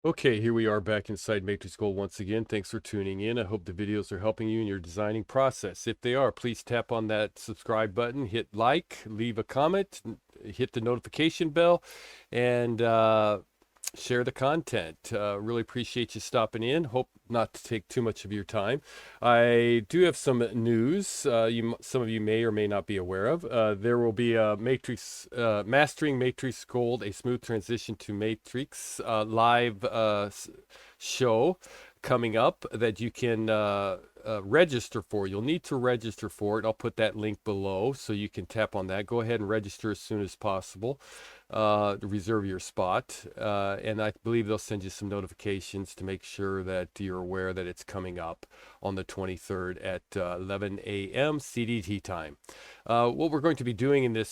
Okay, here we are back inside MatrixGold once again. Thanks for tuning in. I hope the videos are helping you in your designing process. If they are, please tap on that subscribe button, hit like, leave a comment, hit the notification bell, and share the content. Really appreciate you stopping in. Hope not to take too much of your time. I do have some news some of you may or may not be aware of. There will be a Mastering MatrixGold, a smooth transition to Matrix live show coming up that you can register for. You'll need to register for it. I'll put that link below so you can tap on that. Go ahead and register as soon as possible to reserve your spot. And I believe they'll send you some notifications to make sure that you're aware that it's coming up on the 23rd at 11 a.m. CDT time. What we're going to be doing in this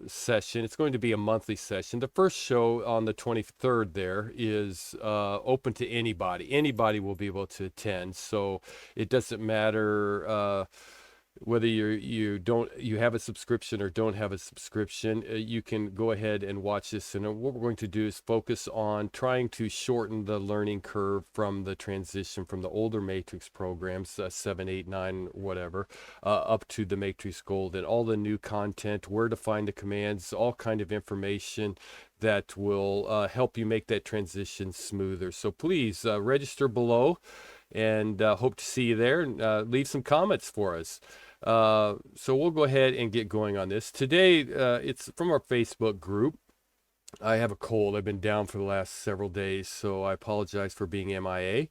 session, it's going to be a monthly session. The first show on the 23rd there is open to anybody. Anybody will be able to attend, so it doesn't matter whether you have a subscription or don't have a subscription. You can go ahead and watch this, and what we're going to do is focus on trying to shorten the learning curve from the transition from the older Matrix programs, 7, 8, 9, whatever, up to the MatrixGold, and all the new content, where to find the commands, all kind of information that will help you make that transition smoother. So please register below, and hope to see you there, and leave some comments for us. So we'll go ahead and get going on this. Today, it's from our Facebook group. I have a cold. I've been down for the last several days, so I apologize for being MIA.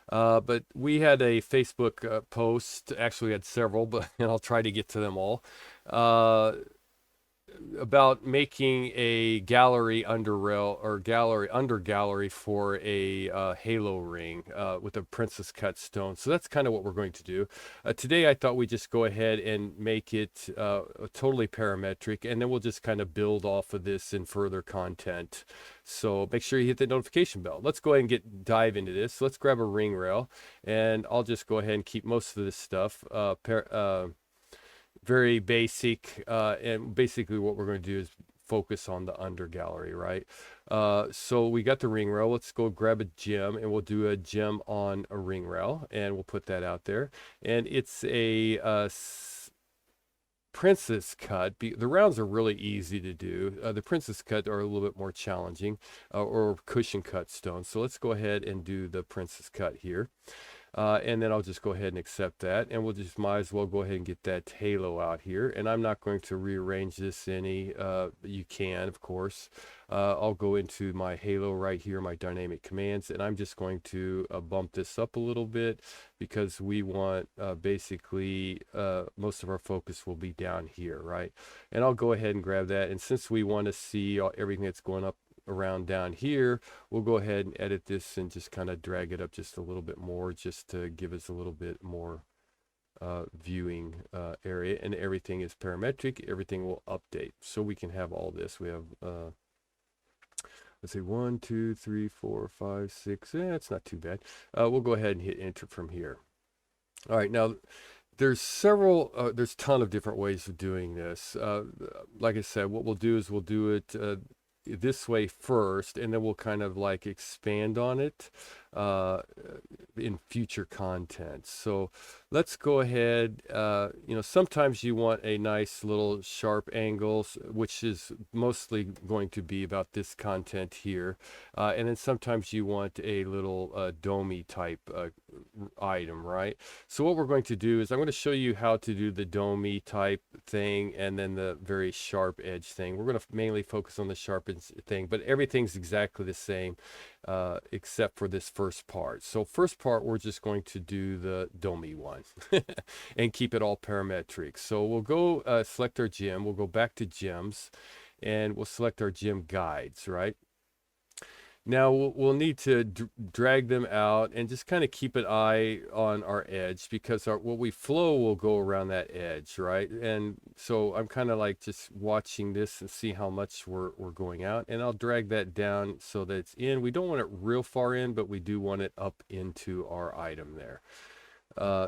But we had a Facebook post, actually we had several, but and I'll try to get to them all, about making a gallery under rail or gallery under gallery for a halo ring with a princess cut stone. So that's kind of what we're going to do today. I thought we'd just go ahead and make it totally parametric, and then we'll just kind of build off of this in further content. So make sure you hit the notification bell. Let's go ahead and dive into this. Let's grab a ring rail, and I'll just go ahead and keep most of this stuff very basic, and basically what we're going to do is focus on the under gallery, right? So we got the ring rail. Let's go grab a gem, and we'll do a gem on a ring rail, and we'll put that out there. And it's a princess cut. The rounds are really easy to do. The princess cut are a little bit more challenging, or cushion cut stone. So let's go ahead and do the princess cut here. And then I'll just go ahead and accept that, and we'll just might as well go ahead and get that halo out here. And I'm not going to rearrange this any. You can, of course. I'll go into my halo right here, my dynamic commands, and I'm just going to bump this up a little bit, because we want basically most of our focus will be down here, right? And I'll go ahead and grab that, and since we want to see everything that's going up around down here, we'll go ahead and edit this and just kind of drag it up just a little bit more, just to give us a little bit more viewing area. And everything is parametric. Everything will update, so we can have all this. We have let's see, 1 2 3 4 5 6. It's not too bad. We'll go ahead and hit enter from here. All right, now there's there's a ton of different ways of doing this. Like I said, what we'll do is we'll do it this way first, and then we'll kind of like expand on it in future content. So let's go ahead. Sometimes you want a nice little sharp angles, which is mostly going to be about this content here, and then sometimes you want a little domey type item, right? So what we're going to do is I'm going to show you how to do the domey type thing, and then the very sharp edge thing. We're going to mainly focus on the sharp edge thing, but everything's exactly the same except for this first part. So first part, we're just going to do the domey one and keep it all parametric. So we'll go select our gem. We'll go back to gems, and we'll select our gem guides, right? Now we'll need to drag them out and just kind of keep an eye on our edge, because what we flow will go around that edge, right? And so I'm kind of like just watching this and see how much we're going out, and I'll drag that down so that it's in. We don't want it real far in, but we do want it up into our item there.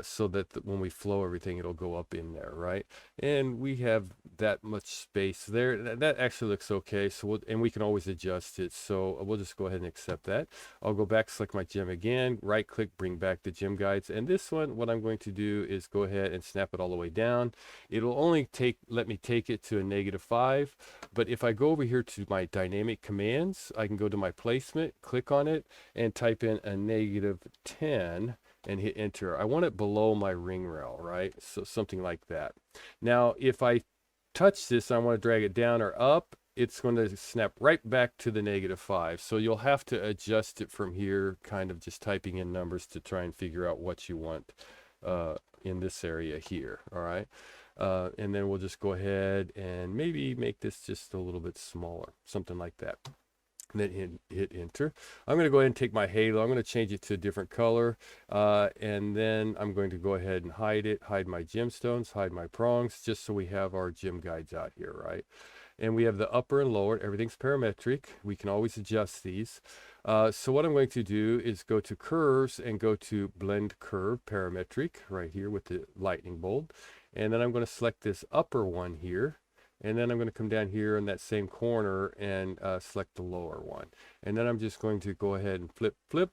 so that when we flow everything, it'll go up in there, right? And we have that much space there. That actually looks okay. So and we can always adjust it. So we'll just go ahead and accept that. I'll go back, select my gem again, right click, bring back the gem guides. And this one, what I'm going to do is go ahead and snap it all the way down. It'll only let me take it to a -5. But if I go over here to my dynamic commands, I can go to my placement, click on it, and type in a -10 and hit enter. I want it below my ring rail, right? So something like that. Now, if I touch this, I want to drag it down or up, it's going to snap right back to the -5. So you'll have to adjust it from here, kind of just typing in numbers to try and figure out what you want in this area here, all right? And then we'll just go ahead and maybe make this just a little bit smaller, something like that. And then hit enter. I'm going to go ahead and take my halo. I'm going to change it to a different color. And then I'm going to go ahead and hide it, hide my gemstones, hide my prongs, just so we have our gem guides out here, right? And we have the upper and lower. Everything's parametric. We can always adjust these. So what I'm going to do is go to curves and go to blend curve parametric right here with the lightning bolt. And then I'm going to select this upper one here. And then I'm going to come down here in that same corner and select the lower one. And then I'm just going to go ahead and flip.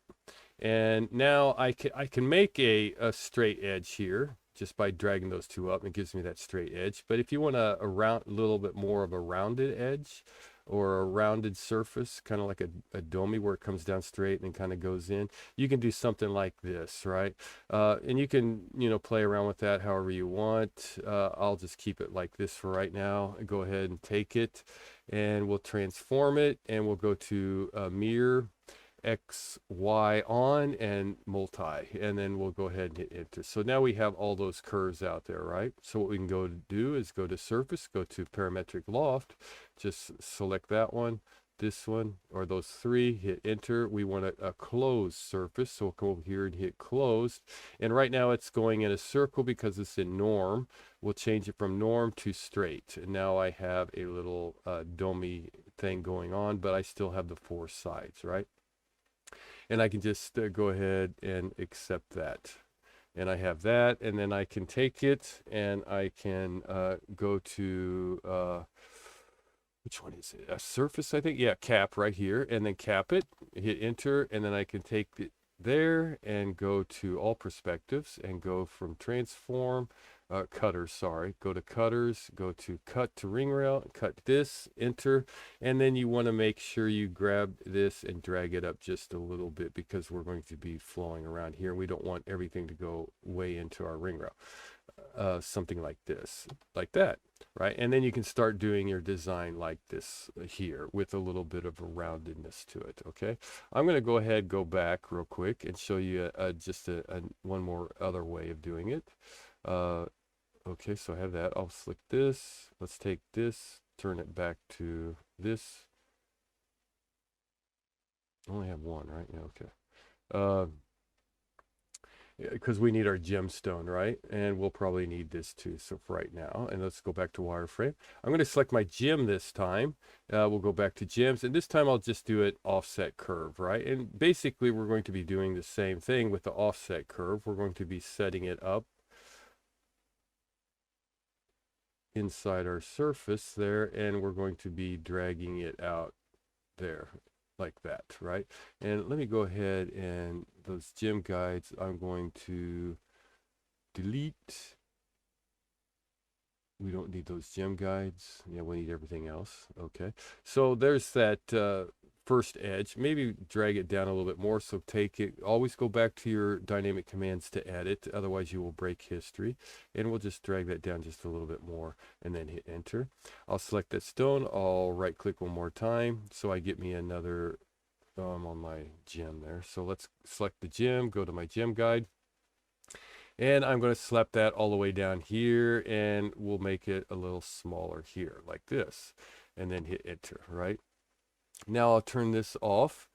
And now I can make a straight edge here just by dragging those two up. It gives me that straight edge. But if you want a little bit more of a rounded edge or a rounded surface, kind of like a domi where it comes down straight and kind of goes in, you can do something like this, right? And you can, play around with that however you want. I'll just keep it like this for right now. Go ahead and take it and we'll transform it and we'll go to mirror, X, Y on, and multi, and then we'll go ahead and hit enter. So now we have all those curves out there, right? So what we can go to do is go to surface, go to parametric loft, just select that one, this one, or those three, hit enter. We want a closed surface, so we'll come over here and hit closed. And right now it's going in a circle because it's in norm. We'll change it from norm to straight. And now I have a little domi thing going on, but I still have the four sides, right? And I can just go ahead and accept that. And I have that, and then I can take it and I can go to, which one is it? A surface, I think? Yeah, cap right here, and then cap it, hit enter, and then I can take it there and go to all perspectives and go from transform, cutters, sorry, go to cutters, go to cut to ring rail, cut this, enter, and then you want to make sure you grab this and drag it up just a little bit because we're going to be flowing around here. We don't want everything to go way into our ring rail. Something like this, like that, right? And then you can start doing your design like this here with a little bit of a roundedness to it, okay? I'm going to go ahead, go back real quick and show you just one more other way of doing it. Okay, so I have that. I'll select this. Let's take this, turn it back to this. I only have one, right? Yeah, okay. Because we need our gemstone, right? And we'll probably need this too. So for right now, and let's go back to wireframe. I'm going to select my gem this time. We'll go back to gems, and this time I'll just do it offset curve, right? And basically we're going to be doing the same thing with the offset curve. We're going to be setting it up inside our surface there, and we're going to be dragging it out there like that, right? And let me go ahead and those gem guides I'm going to delete. We don't need those gem guides. Yeah, we need everything else. Okay, so there's that first edge. Maybe drag it down a little bit more. So take it, always go back to your dynamic commands to edit, otherwise you will break history. And we'll just drag that down just a little bit more and then hit enter. I'll select that stone. I'll right click one more time so I get me another on my gem there. So let's select the gem, go to my gem guide, and I'm going to slap that all the way down here, and we'll make it a little smaller here like this, and then hit enter, right? Now I'll turn this off,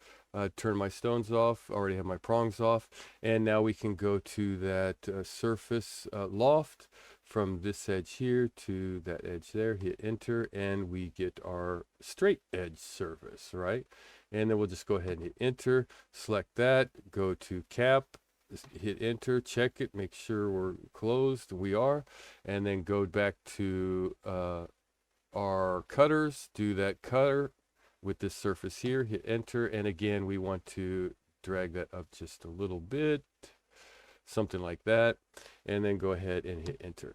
turn my stones off, already have my prongs off, and now we can go to that surface loft from this edge here to that edge there, hit enter, and we get our straight edge surface, right? And then we'll just go ahead and hit enter, select that, go to cap, hit enter, check it, make sure we're closed. We are. And then go back to our cutters, do that cutter with this surface here, hit enter. And again, we want to drag that up just a little bit, something like that. And then go ahead and hit enter.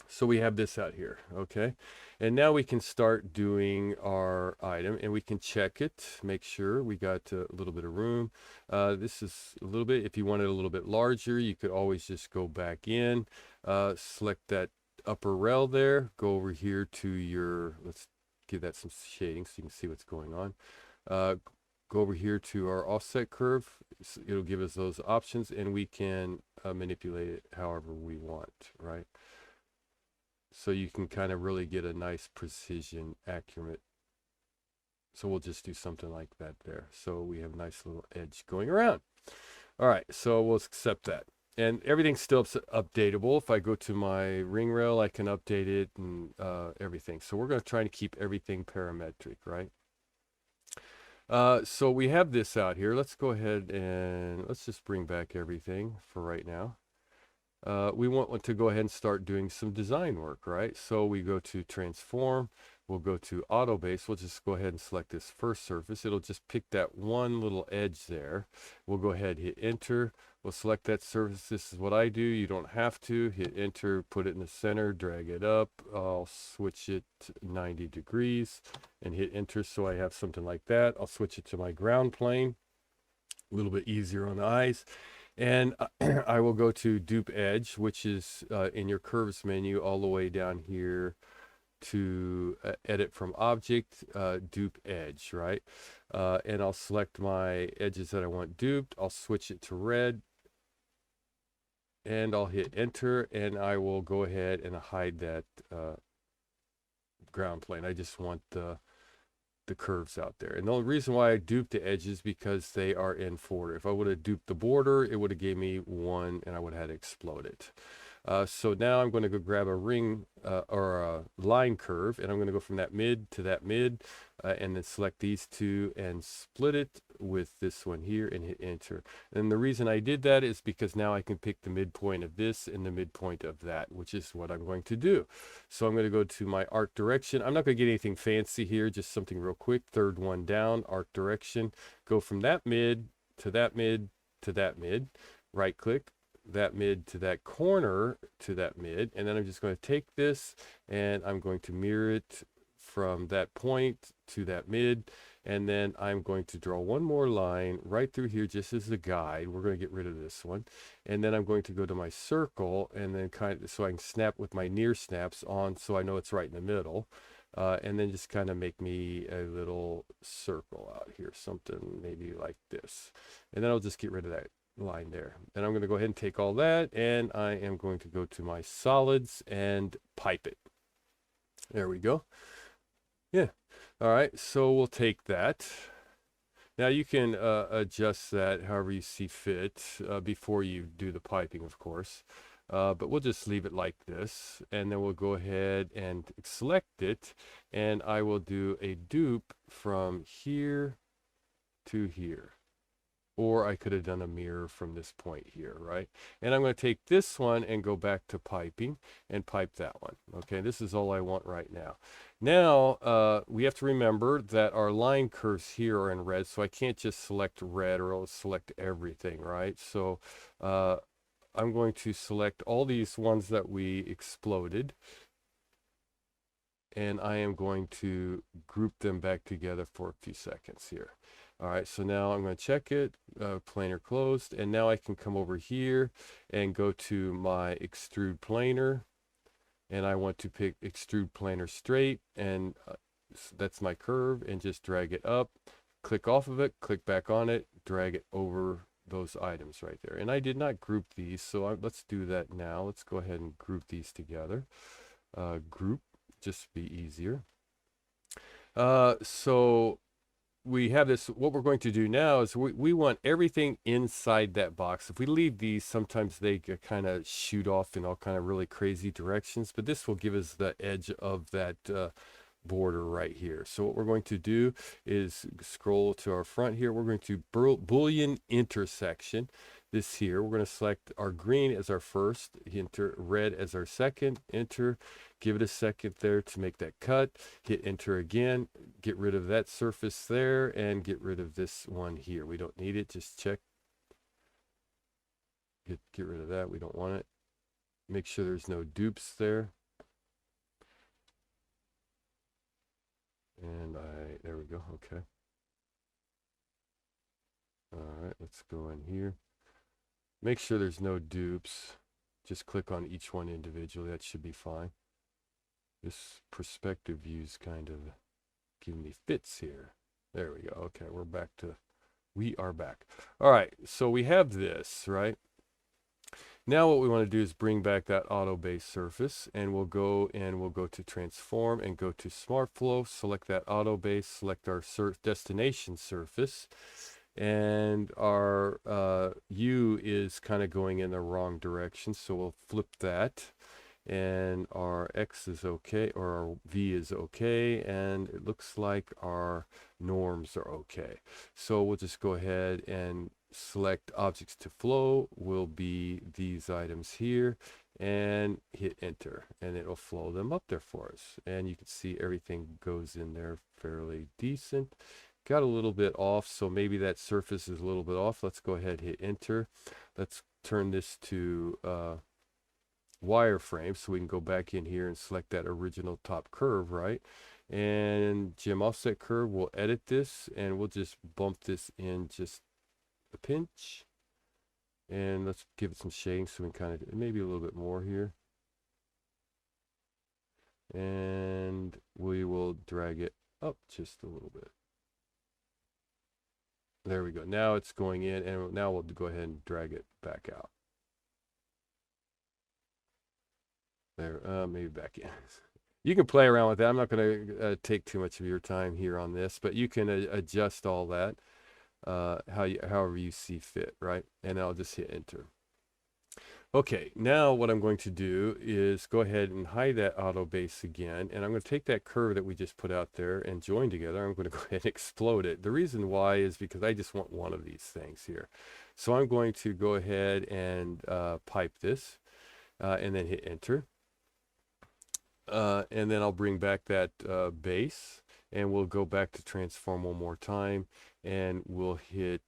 So we have this out here, okay? And now we can start doing our item, and we can check it, make sure we got a little bit of room. This is a little bit, if you want it a little bit larger, you could always just go back in, select that upper rail there, go over here to your, let's give that some shading so you can see what's going on. Go over here to our offset curve. It'll give us those options, and we can manipulate it however we want, right? So you can kind of really get a nice precision, accurate. So we'll just do something like that there. So we have a nice little edge going around. All right, so we'll accept that. And everything's still updatable. If I go to my ring rail, I can update it and everything. So we're going to try to keep everything parametric, right? So we have this out here. Let's go ahead and let's just bring back everything for right now. We want to go ahead and start doing some design work, right? So we go to transform, we'll go to auto base, we'll just go ahead and select this first surface. It'll just pick that one little edge there. We'll go ahead and hit enter, we'll select that surface. This is what I do, you don't have to. Hit enter, put it in the center, drag it up. I'll switch it 90 degrees and hit enter, so I have something like that. I'll switch it to my ground plane, a little bit easier on the eyes. And I will go to dupe edge, which is in your curves menu all the way down here to edit from object, dupe edge, right? And I'll select my edges that I want duped. I'll switch it to red and I'll hit enter, and I will go ahead and hide that ground plane. I just want the curves out there. And the only reason why I duped the edges because they are in order. If I would have duped the border, it would have gave me one and I would have had to explode it. So now I'm going to go grab a ring or a line curve, and I'm going to go from that mid to that mid, and then select these two and split it with this one here and hit enter. And the reason I did that is because now I can pick the midpoint of this and the midpoint of that, which is what I'm going to do. So I'm going to go to my arc direction. I'm not going to get anything fancy here, just something real quick. Third one down, arc direction. Go from that mid to that mid to that mid. Right click, that mid to that corner to that mid, and then I'm just going to take this and I'm going to mirror it from that point to that mid, and then I'm going to draw one more line right through here just as a guide. We're going to get rid of this one, and then I'm going to go to my circle and then kind of so I can snap with my near snaps on so I know it's right in the middle, and then just kind of make me a little circle out here, something maybe like this, and then I'll just get rid of that line there. And I'm going to go ahead and take all that, and I am going to go to my solids and pipe it. There we go. Yeah. All right, so we'll take that. Now you can adjust that however you see fit before you do the piping, of course. But we'll just leave it like this, and then we'll go ahead and select it, and I will do a dupe from here to here. Or I could have done a mirror from this point here, right? And I'm going to take this one and go back to piping and pipe that one. Okay, this is all I want right now. Now, we have to remember that our line curves here are in red, so I can't just select red or I'll select everything, right? So I'm going to select all these ones that we exploded, and I am going to group them back together for a few seconds here. All right, so now I'm going to check it, planar closed, and now I can come over here and go to my extrude planar, and I want to pick extrude planar straight, and that's my curve, and just drag it up, click off of it, click back on it, drag it over those items right there. And I did not group these, so let's do that now. Let's go ahead and group these together. Group, just to be easier. So we have this, what we're going to do now is we want everything inside that box. If we leave these, sometimes they kind of shoot off in all kind of really crazy directions, but this will give us the edge of that border right here. So what we're going to do is scroll to our front here. We're going to Boolean intersection. this here. We're going to select our green as our first, enter red as our second, enter, give it a second there to make that cut, hit enter again, get rid of that surface there, and get rid of this one here. We don't need it, just check. Get rid of that, we don't want it. Make sure there's no dupes there. And there we go, okay. All right, let's go in here. Make sure there's no dupes. Just click on each one individually, that should be fine. This perspective view's kind of giving me fits here. There we go, okay, we are back. All right, so we have this, right? Now what we want to do is bring back that auto base surface, and we'll go to transform and go to Smart Flow, select that auto base, select our destination surface, and our U is kind of going in the wrong direction, so we'll flip that, and our X is okay, or our V is okay, and it looks like our norms are okay. So we'll just go ahead and select objects to flow will be these items here, and hit enter, and it'll flow them up there for us. And you can see everything goes in there fairly decent. Got a little bit off, so maybe that surface is a little bit off. Let's go ahead, hit enter. Let's turn this to wireframe, so we can go back in here and select that original top curve, right? And gem offset curve, we'll edit this, and we'll just bump this in just a pinch, and let's give it some shading so we can kind of maybe a little bit more here, and we will drag it up just a little bit. There we go. Now it's going in, and now we'll go ahead and drag it back out. There, maybe back in. You can play around with that. I'm not going to take too much of your time here on this, but you can adjust all that however you see fit, right? And I'll just hit enter. Okay, now what I'm going to do is go ahead and hide that auto base again, and I'm going to take that curve that we just put out there and join together. I'm going to go ahead and explode it. The reason why is because I just want one of these things here. So I'm going to go ahead and pipe this, and then hit enter. And then I'll bring back that base, and we'll go back to transform one more time, and we'll hit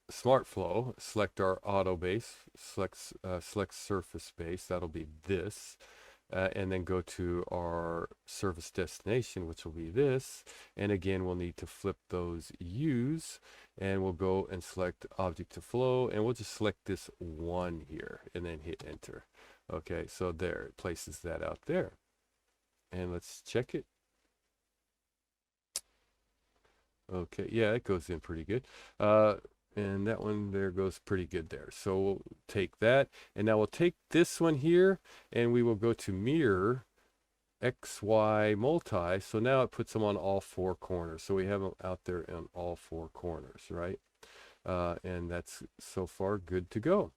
Smart Flow, select our auto base, select surface base, that'll be this, and then go to our surface destination, which will be this, and again we'll need to flip those U's, and we'll go and select object to flow, and we'll just select this one here, and then hit enter. Okay, so there, it places that out there, and let's check it. Okay, yeah, it goes in pretty good. And that one there goes pretty good there. So we'll take that, and now we'll take this one here, and we will go to mirror XY multi. So now it puts them on all four corners. So we have them out there on all four corners, right? And that's so far good to go.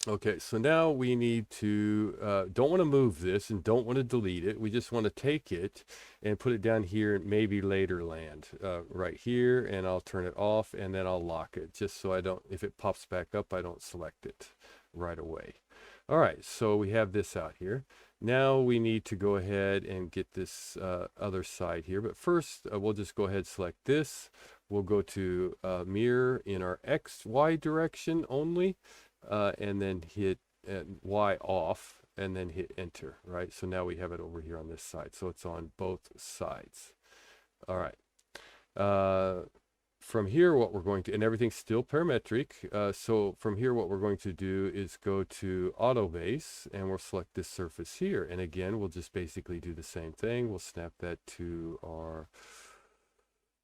Okay, so now we need to, don't want to move this and don't want to delete it. We just want to take it and put it down here and maybe later land right here, and I'll turn it off, and then I'll lock it just so I don't, if it pops back up, I don't select it right away. All right, so we have this out here. Now we need to go ahead and get this other side here, but first we'll just go ahead and select this. We'll go to mirror in our XY direction only. And then hit Y off, and then hit enter, right? So now we have it over here on this side. So it's on both sides. All right. From here, what we're going to, and everything's still parametric. So from here, what we're going to do is go to Auto Base, and we'll select this surface here. And again, we'll just basically do the same thing. We'll snap that to our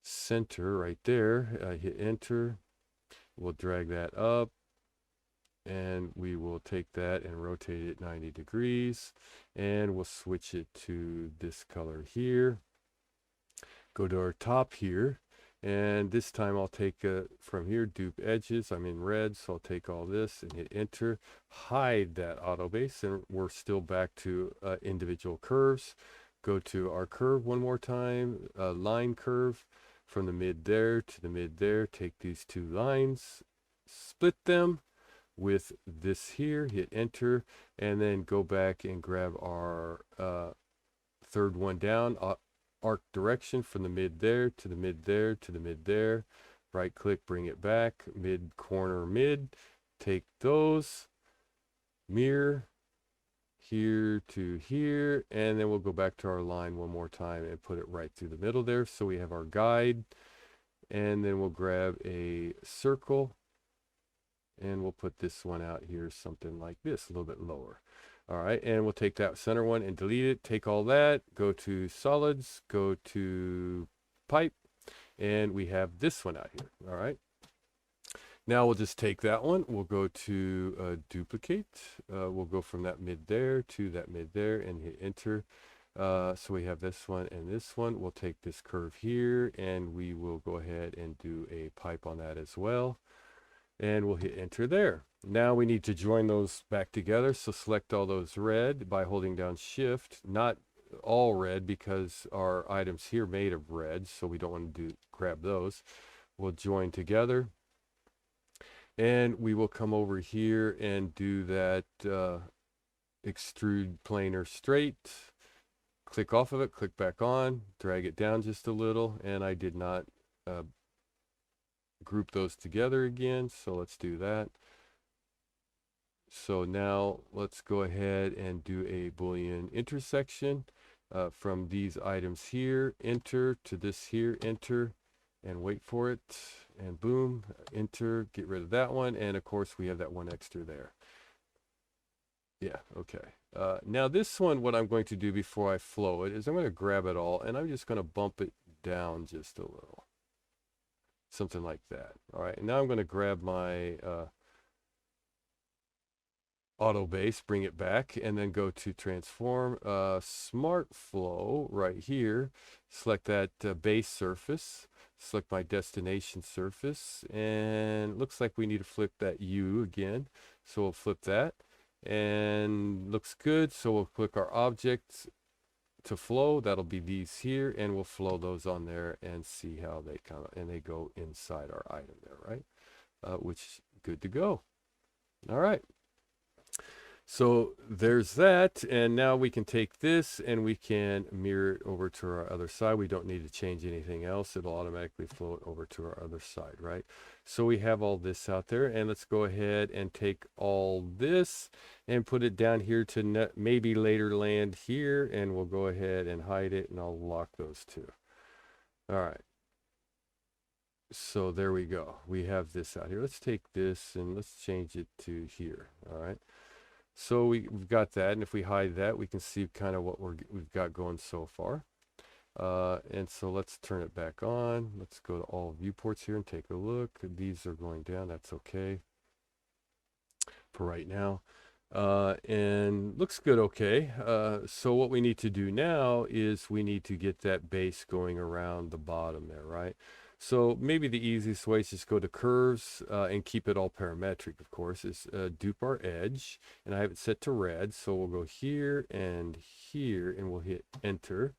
center right there. Hit enter. We'll drag that up, and we will take that and rotate it 90 degrees, and we'll switch it to this color here. Go to our top here, and this time I'll take from here dupe edges. I'm in red, so I'll take all this and hit enter, hide that auto base, and we're still back to individual curves. Go to our curve one more time, line curve from the mid there to the mid there. Take these two lines, split them with this here, hit enter, and then go back and grab our third one down, arc direction from the mid there to the mid there to the mid there. Right click, bring it back, mid corner mid, take those, mirror here to here, and then we'll go back to our line one more time and put it right through the middle there. So we have our guide, and then we'll grab a circle and we'll put this one out here, something like this, a little bit lower. All right, and we'll take that center one and delete it. Take all that, go to solids, go to pipe, and we have this one out here. All right, now we'll just take that one. We'll go to duplicate. We'll go from that mid there to that mid there and hit enter. So we have this one and this one. We'll take this curve here and we will go ahead and do a pipe on that as well. And we'll hit enter there. Now we need to join those back together. So select all those red by holding down shift, not all red because our items here made of red. So we don't want to grab those. We'll join together. And we will come over here and do that extrude planar straight. Click off of it, click back on, drag it down just a little. And I did not group those together again, so let's do that. So now let's go ahead and do a Boolean intersection from these items here, enter, to this here, enter, and wait for it, and boom, enter, get rid of that one, and of course we have that one extra there. Yeah, okay. Now this one, what I'm going to do before I flow it is I'm going to grab it all and I'm just going to bump it down just a little. Something like that. All right, and now I'm going to grab my Auto Base, bring it back, and then go to transform Smart Flow right here. Select that base surface. Select my destination surface, and looks like we need to flip that U again. So we'll flip that, and looks good. So we'll click our objects to flow. That'll be these here, and we'll flow those on there and see how they come, and they go inside our item there, right? Which good to go. All right. So there's that, and now we can take this and we can mirror it over to our other side. We don't need to change anything else. It'll automatically float over to our other side, right? So we have all this out there, and let's go ahead and take all this and put it down here to maybe later land here, and we'll go ahead and hide it, and I'll lock those two. All right. So there we go. We have this out here. Let's take this and let's change it to here. All right. So we've got that, and if we hide that, we can see kind of what we've got going so far. And so let's turn it back on. Let's go to all viewports here and take a look. These are going down. That's okay for right now. And looks good. Okay. So what we need to do now is we need to get that base going around the bottom there, right? So maybe the easiest way is just go to curves and keep it all parametric, of course, is dupe our edge, and I have it set to red. So we'll go here, and we'll hit enter.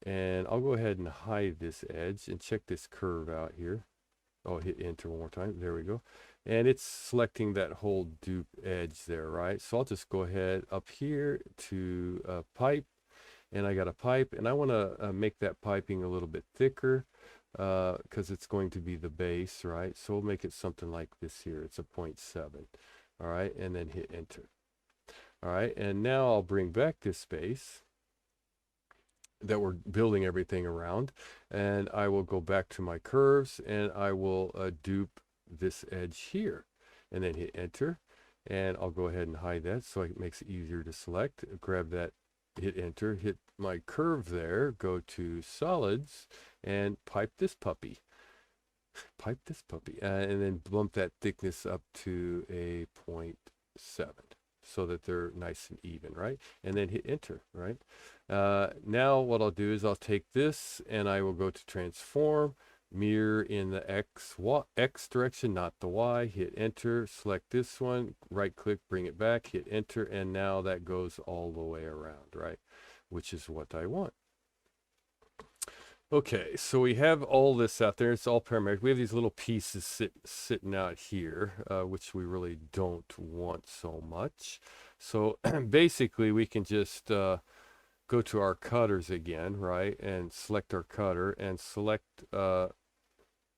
And I'll go ahead and hide this edge and check this curve out here. Oh, hit enter one more time. There we go. And it's selecting that whole dupe edge there, right? So I'll just go ahead up here to pipe, and I got a pipe, and I want to make that piping a little bit thicker. Because it's going to be the base, right? So we'll make it something like this here. It's a 0.7. All right, and then hit enter. All right, and now I'll bring back this base that we're building everything around, and I will go back to my curves, and I will dupe this edge here, and then hit enter, and I'll go ahead and hide that so it makes it easier to select. Grab that, hit enter, hit my curve there, go to solids, and pipe this puppy. Pipe this puppy, and then bump that thickness up to a 0.7 so that they're nice and even, right? And then hit enter, right? Now what I'll do is I'll take this and I will go to transform, mirror in the X direction, not the Y, hit enter, select this one, right click, bring it back, hit enter, and now that goes all the way around, right? Which is what I want. Okay, so we have all this out there. It's all parametric. We have these little pieces sitting out here, which we really don't want so much. So basically, we can just go to our cutters again, right? And select our cutter and select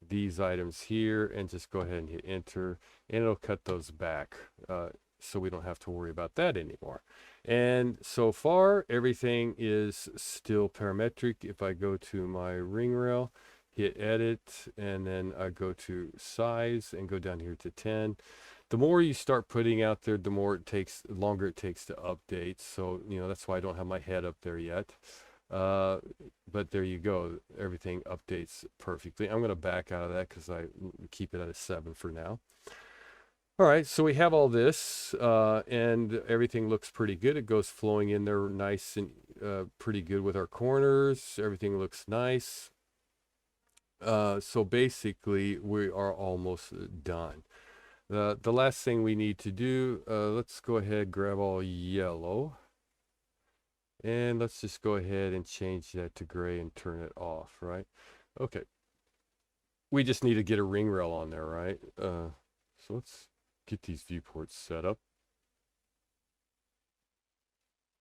these items here and just go ahead and hit enter, and it'll cut those back. So we don't have to worry about that anymore. And so far, everything is still parametric. If I go to my ring rail, hit edit, and then I go to size and go down here to 10. The more you start putting out there, the longer it takes to update. So, that's why I don't have my head up there yet. But there you go. Everything updates perfectly. I'm going to back out of that because I keep it at a 7 for now. All right, so we have all this, and everything looks pretty good. It goes flowing in there nice and pretty good with our corners. Everything looks nice. So basically, we are almost done. The last thing we need to do, let's go ahead, grab all yellow. And let's just go ahead and change that to gray and turn it off, right? Okay. We just need to get a ring rail on there, right? So let's get these viewports set up.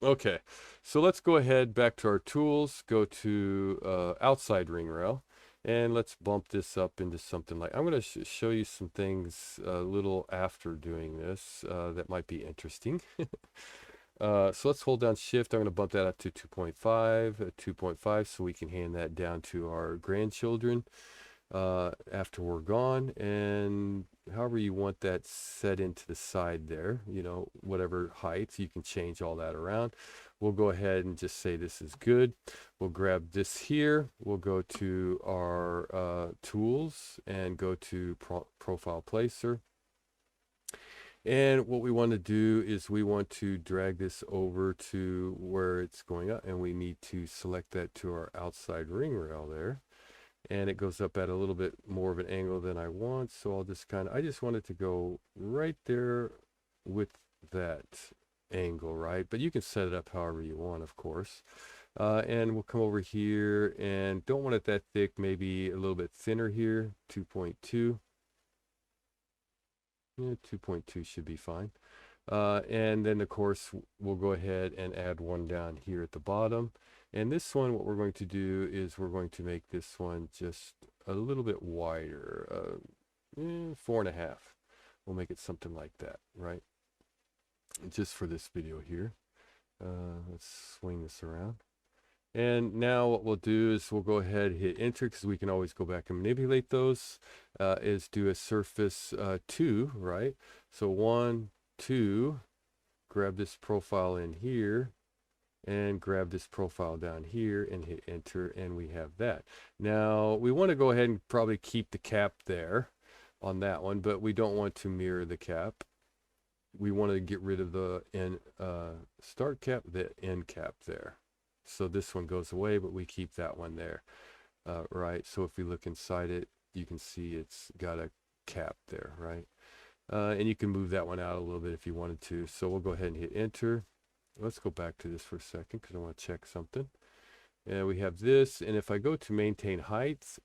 Okay, so let's go ahead back to our tools, go to outside ring rail, and let's bump this up into something like, I'm going to show you some things a little after doing this that might be interesting. So let's hold down shift. I'm going to bump that up to 2.5, 2.5, so we can hand that down to our grandchildren after we're gone. And however you want that set into the side there, whatever height, you can change all that around. We'll go ahead and just say this is good. We'll grab this here. We'll go to our tools and go to profile placer. And what we want to do is we want to drag this over to where it's going up, and we need to select that to our outside ring rail there. And it goes up at a little bit more of an angle than I want. So I'll just I just want it to go right there with that angle, right? But you can set it up however you want, of course. And we'll come over here and don't want it that thick, maybe a little bit thinner here, 2.2. Yeah, 2.2 should be fine. And then, of course, we'll go ahead and add one down here at the bottom. And this one, what we're going to do is we're going to make this one just a little bit wider, 4.5. We'll make it something like that, right? Just for this video here. Let's swing this around. And now what we'll do is we'll go ahead and hit enter, because we can always go back and manipulate those, is do a surface 2, right? So 1, 2, grab this profile in here and grab this profile down here and hit enter, and we have that. Now we want to go ahead and probably keep the cap there on that one, but we don't want to mirror the cap. We want to get rid of the start cap, the end cap there. So this one goes away, but we keep that one there, right? So if we look inside it, you can see it's got a cap there, right? And you can move that one out a little bit if you wanted to. So we'll go ahead and hit enter. Let's go back to this for a second because I want to check something. And we have this, and if I go to maintain height,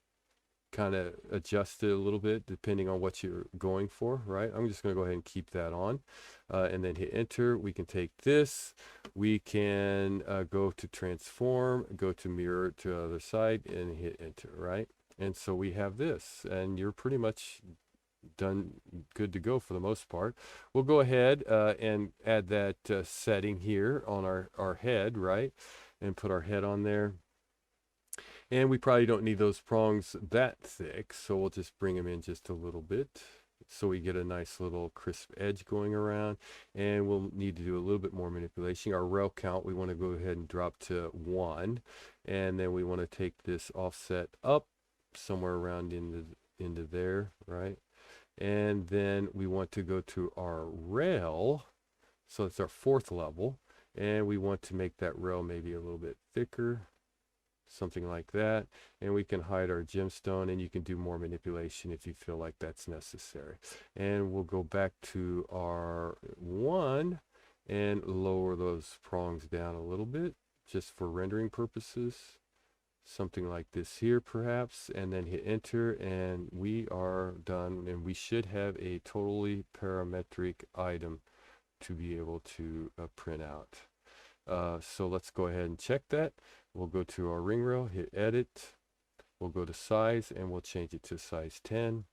kind of adjust it a little bit depending on what you're going for, right? I'm just going to go ahead and keep that on, and then hit enter. We can take this, we can go to transform, go to mirror to the other side, and hit enter, right? And so we have this, and you're pretty much done, good to go for the most part. We'll go ahead and add that setting here on our head, right? And put our head on there. And we probably don't need those prongs that thick, so we'll just bring them in just a little bit so we get a nice little crisp edge going around. And we'll need to do a little bit more manipulation. Our rail count, we want to go ahead and drop to 1, and then we want to take this offset up somewhere around into there, right? And then we want to go to our rail, so it's our 4th level, and we want to make that rail maybe a little bit thicker, something like that. And we can hide our gemstone, and you can do more manipulation if you feel like that's necessary. And we'll go back to our 1 and lower those prongs down a little bit just for rendering purposes. something like this here perhaps, and then hit enter, and we are done, and we should have a totally parametric item to be able to print out. So let's go ahead and check that. We'll go to our ring rail, hit edit, we'll go to size, and we'll change it to size 10.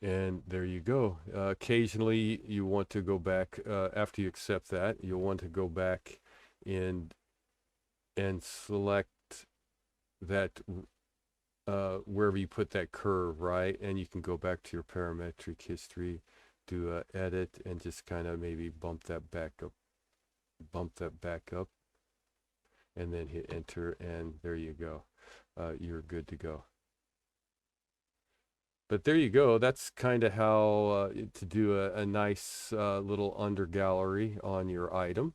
And there you go. Occasionally you want to go back, after you accept that, you'll want to go back and select that wherever you put that curve, right? And you can go back to your parametric history, do a edit, and just kind of maybe bump that back up, and then hit enter, and there you go. You're good to go. But there you go. That's kind of how to do a nice little under gallery on your item.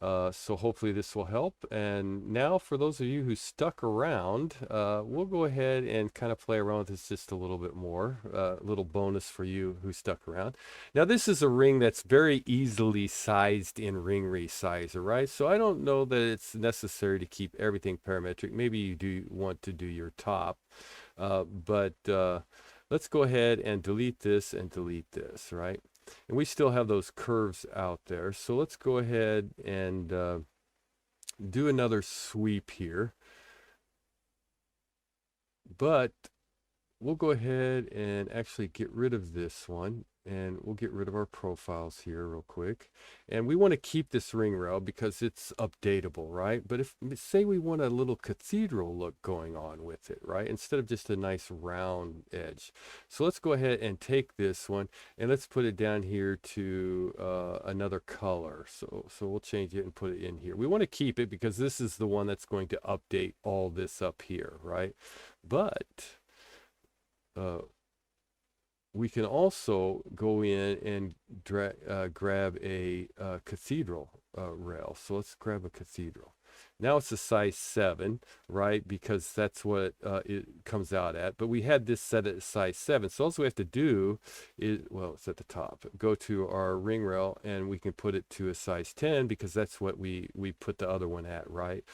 So hopefully this will help. And now for those of you who stuck around, we'll go ahead and kind of play around with this just a little bit more. A little bonus for you who stuck around. Now this is a ring that's very easily sized in ring resizer, right? So I don't know that it's necessary to keep everything parametric. Maybe you do want to do your top, but let's go ahead and delete this and delete this, right? And we still have those curves out there. So let's go ahead and do another sweep here. But we'll go ahead and actually get rid of this one. And we'll get rid of our profiles here real quick. And we want to keep this ring rail because it's updatable, right? But if, say we want a little cathedral look going on with it, right? Instead of just a nice round edge. So let's go ahead and take this one and let's put it down here to another color. So we'll change it and put it in here. We want to keep it because this is the one that's going to update all this up here, right? But we can also go in and grab a cathedral rail. So let's grab a cathedral. Now it's a size 7, right? Because that's what it comes out at. But we had this set at size 7. So all we have to do is, well, it's at the top. Go to our ring rail and we can put it to a size 10 because that's what we put the other one at, right?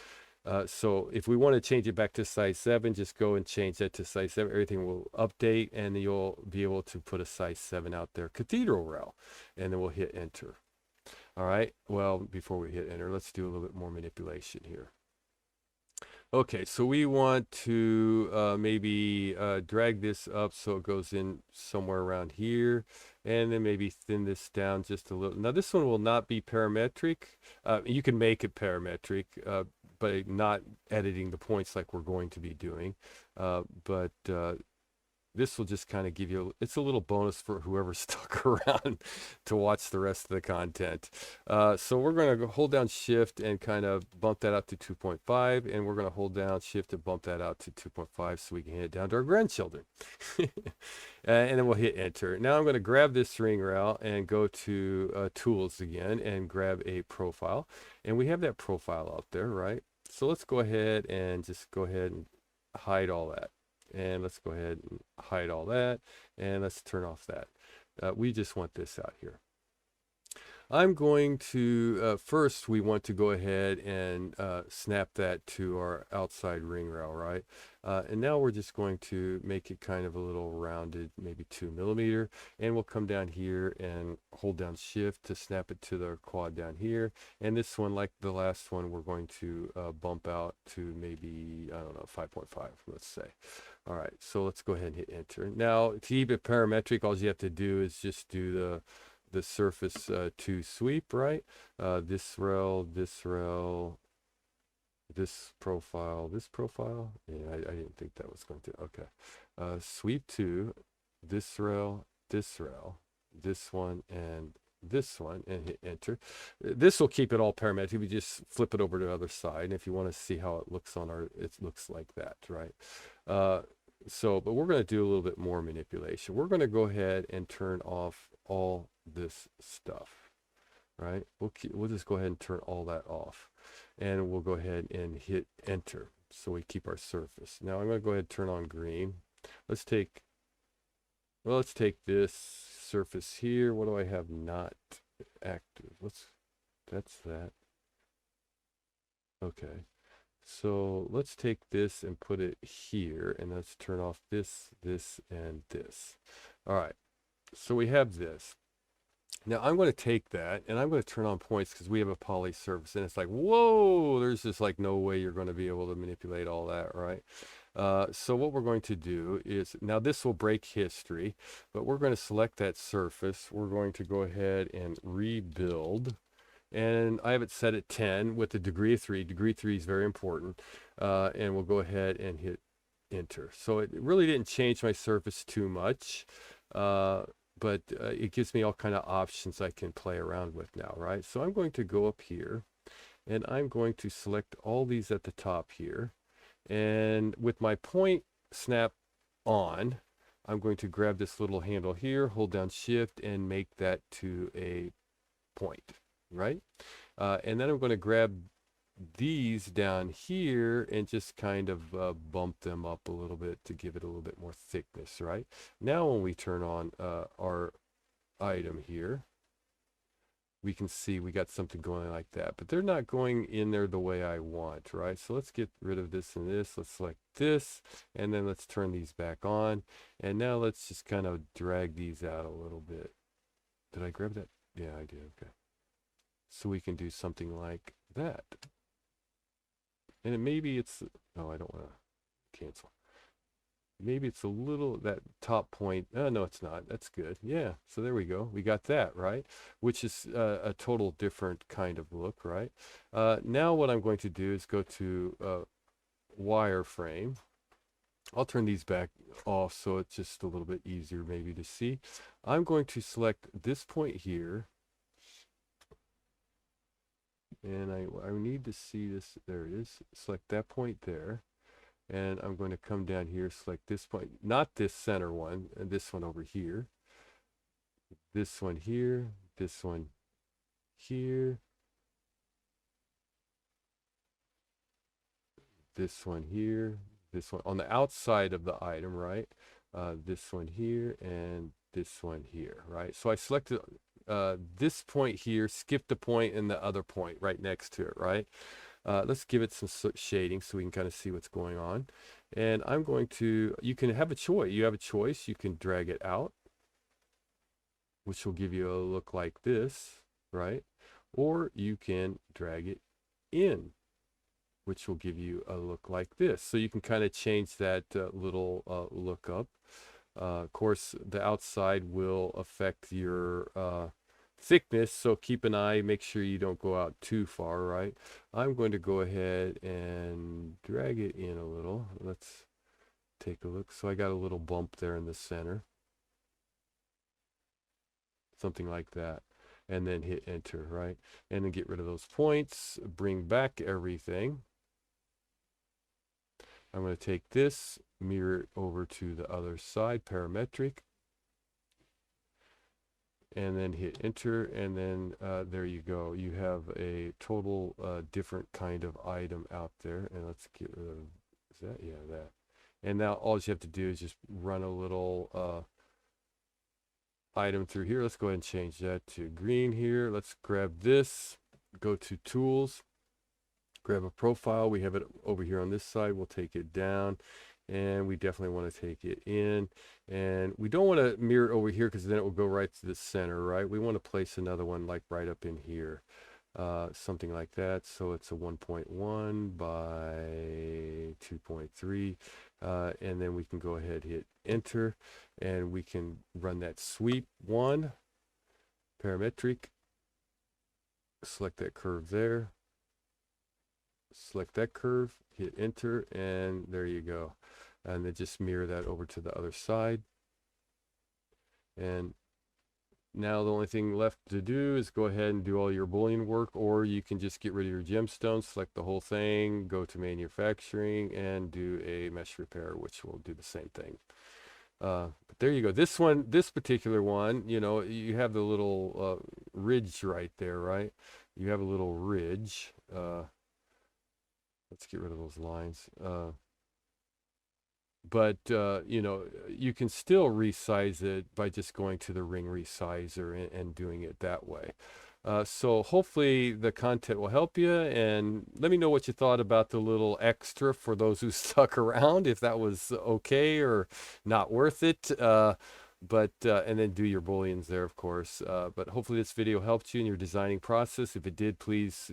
So if we want to change it back to size 7, just go and change that to size 7. Everything will update and you'll be able to put a size 7 out there, cathedral rail, and then we'll hit enter. All right, well, before we hit enter, let's do a little bit more manipulation here. Okay, so we want to maybe drag this up so it goes in somewhere around here, and then maybe thin this down just a little. Now this one will not be parametric. You can make it parametric, but not editing the points like we're going to be doing. But this will just kind of give you, it's a little bonus for whoever stuck around to watch the rest of the content. So we're going to hold down shift and kind of bump that up to 2.5, and we're going to hold down shift and bump that out to 2.5 so we can hit it down to our grandchildren. And then we'll hit enter. Now I'm going to grab this ring rail and go to tools again and grab a profile, and we have that profile out there, right? So let's go ahead and just go ahead and hide all that. And let's go ahead and hide all that, and let's turn off that. We just want this out here. I'm going to, first we want to go ahead and snap that to our outside ring rail, right? And now we're just going to make it kind of a little rounded, maybe 2 millimeter, and we'll come down here and hold down shift to snap it to the quad down here. And this one, like the last one, we're going to bump out to maybe, I don't know, 5.5, let's say. All right, so let's go ahead and hit enter. Now to keep it parametric, all you have to do is just do the surface to sweep, right? This rail, this profile, this profile. Yeah, I didn't think that was going to, okay. Sweep to this rail, this one, and this one, and hit enter. This will keep it all parametric. We just flip it over to the other side. And if you want to see how it looks on our, it looks like that, right? But we're going to do a little bit more manipulation. We're going to go ahead and turn off all this stuff, right? We'll just go ahead and turn all that off, and we'll go ahead and hit enter so we keep our surface. Now I'm going to go ahead and turn on green. Let's take this surface here. What do I have not active? That's that. Okay, So let's take this and put it here, and let's turn off this, this, and this. All right, so we have this. Now I'm going to take that and I'm going to turn on points because we have a poly surface, and it's like, whoa, there's just like no way you're going to be able to manipulate all that, right? So what we're going to do is, now this will break history, but we're going to select that surface. We're going to go ahead and rebuild. And I have it set at 10 with the degree of 3. Degree 3 is very important. And we'll go ahead and hit enter. So it really didn't change my surface too much. But it gives me all kind of options I can play around with now, right? So I'm going to go up here and I'm going to select all these at the top here. And with my point snap on, I'm going to grab this little handle here, hold down shift and make that to a point, right? And then I'm going to grab these down here and just kind of bump them up a little bit to give it a little bit more thickness, right? Now when we turn on our item here, we can see we got something going like that, but they're not going in there the way I want, right? So let's get rid of this and this. Let's select this, and then let's turn these back on. And now let's just kind of drag these out a little bit. Did I grab that? Yeah, I did. Okay. So we can do something like that. And maybe it's, oh, I don't want to cancel. Maybe it's a little, that top point. No, it's not. That's good. Yeah. So there we go. We got that, right? Which is a total different kind of look, right? Now what I'm going to do is go to wireframe. I'll turn these back off so it's just a little bit easier maybe to see. I'm going to select this point here. And I need to see this. There it is. Select that point there. And I'm going to come down here, select this point, not this center one, and this one over here. This one here, this one here. This one here, this one on the outside of the item, right? This one here and this one here, right? So I selected this point here, skip the point and the other point right next to it, right? Let's give it some shading so we can kind of see what's going on. And I'm going to, you can have a choice. You have a choice. You can drag it out, which will give you a look like this, right? Or you can drag it in, which will give you a look like this. So you can kind of change that little look up. Of course, the outside will affect your thickness, so keep an eye, make sure you don't go out too far, right? I'm going to go ahead and drag it in a little. Let's take a look. So I got a little bump there in the center, something like that, and then hit enter, right? And then get rid of those points, bring back everything. I'm going to take this, mirror it over to the other side, parametric, and then hit enter, and then there you go. You have a total different kind of item out there. And let's get rid of, is that? Yeah, that. And now all you have to do is just run a little item through here. Let's go ahead and change that to green here. Let's grab this, go to tools, grab a profile. We have it over here on this side. We'll take it down. And we definitely want to take it in, and we don't want to mirror it over here because then it will go right to the center, right? We want to place another one like right up in here, something like that. So it's a 1.1 by 2.3, and then we can go ahead, hit enter, and we can run that sweep one, parametric, select that curve there, select that curve, hit enter, and there you go. And then just mirror that over to the other side. And now the only thing left to do is go ahead and do all your Boolean work, or you can just get rid of your gemstones, select the whole thing, go to manufacturing, and do a mesh repair, which will do the same thing. But there you go. This one, this particular one, you know, you have the little ridge right there, right? You have a little ridge. Let's get rid of those lines. But you know, you can still resize it by just going to the ring resizer and doing it that way. So hopefully the content will help you, and let me know what you thought about the little extra for those who stuck around, if that was okay or not worth it. And then do your booleans there, of course. But hopefully this video helped you in your designing process. If it did, please,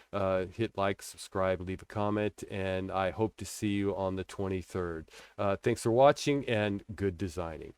hit like, subscribe, leave a comment, and I hope to see you on the 23rd. Thanks for watching, and good designing.